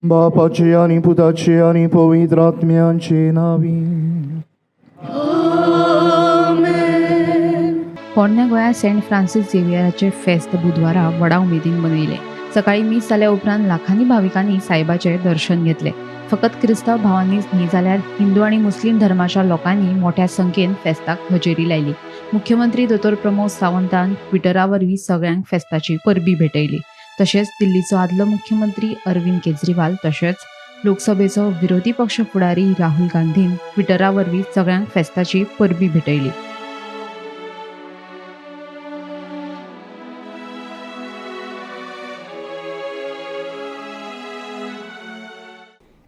बापाचे आणि पुताचे आणि पवित्र आत्म्यांचे नावी. पोरण्या गोंयांत सेंट फ्रांसीस झेवियराचे फेस्त बुधवारा व्हडा उमेदीन मनयले. सकाळी मीस जाल्या उपरांत लाखांनी भाविकांनी सायबाचे दर्शन घेतले. फकत क्रिस्तांव भावांनीच न्ही जाल्यार हिंदू आणि मुस्लिम धर्माच्या लोकांनी मोठ्या संख्येन फेस्ताक हजेरी लायली. मुख्यमंत्री दोतोर प्रमोद सावंतान ट्विटरा वरवीं सगळ्यांक फेस्ताची परबी भेटयली. तशेंच दिल्लीचो आदलो मुख्यमंत्री अरविंद केजरीवाल तशेंच लोकसभेचो विरोधी पक्ष फुडारी राहुल गांधीन ट्विटरा वरवीं सगळ्यांक फेस्ताची परबी भेटयली.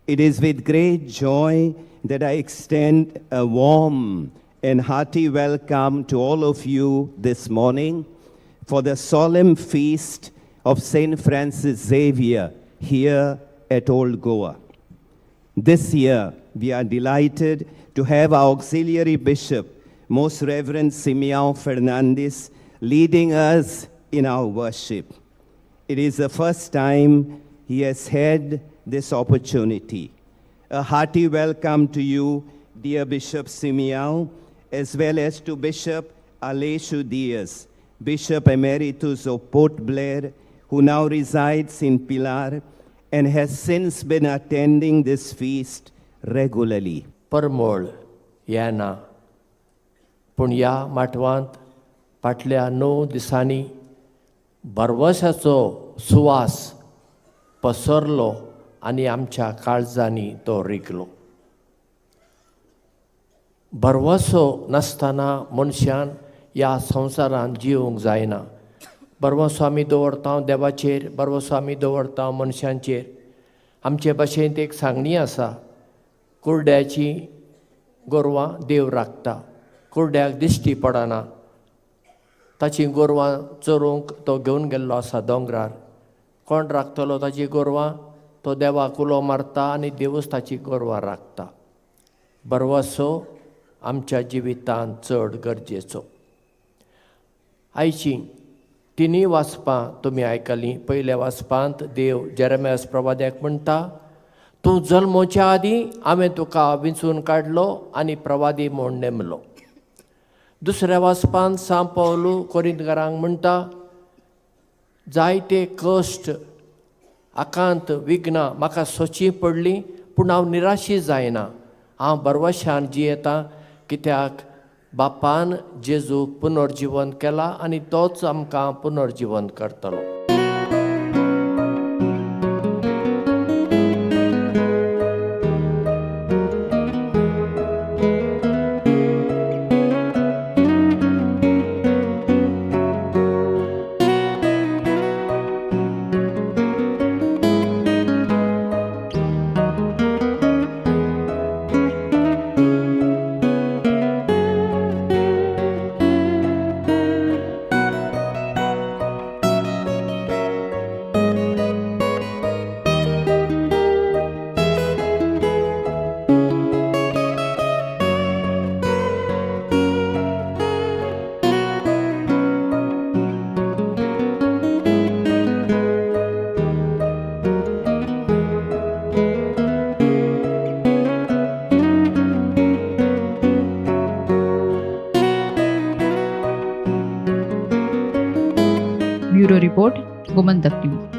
It is with great joy that I extend a warm and hearty welcome to all of you this morning for the solemn feast of Saint Francis Xavier here at Old Goa. This year, we are delighted to have our auxiliary bishop, Most Reverend Simeão Fernandes, leading us in our worship. It is the first time he has had this opportunity. A hearty welcome to you, dear Bishop Simeão, as well as to Bishop Aleixo Dias, Bishop Emeritus of Port Blair, who now resides in Pilar and has since been attending this feast regularly. परमळ येना पूण ह्या माटवांत फाटल्या 9 दिसांनी बरवशाचो सुवास पसरलो आनी आमच्या काळजांनी तो रिगलो. बरवसो नासतना मनशान ह्या संवसारांत जिवंक जायना. बरवसो आमी दवरता देवाचेर, बरवसो आमी दवरता मनशांचेर. आमचे भाशेंत एक सांगणी आसा, कुर्ड्याची गोरवां देव राखता, कुर्ड्याक दिश्टी पडना. ताची गोरवां चोरूंक तो घेवन गेल्लो आसा दोंगरार. कोण राखतलो ताची गोरवां? तो देवाक उलो मारता आनी देवूच ताची गोरवां राखता. बरवसो आमच्या जिवितांत चड गरजेचो. आयची तिनी वाचपां तुमी आयकलीं. पयल्या वाचपांत देव जेरेमियास प्रवाद्याक म्हणटा, तूं जल्मोच्या आदीं हांवें तुका विंचून काडलो आनी प्रवादी म्हूण नेमलो. दुसऱ्या वाचपांत सांत पौल कोरिंतकारांक म्हणटा, जायते कश्ट आकांत विघ्नां म्हाका सोंची पडलीं पूण हांव निराशी जायना. हांव बरवशान जियेतां कित्याक बापान जेजूक पुनर्जीवन केलां आनी तोच आमकां पुनर्जीवन करतलो. Bureau report Gomantak TV.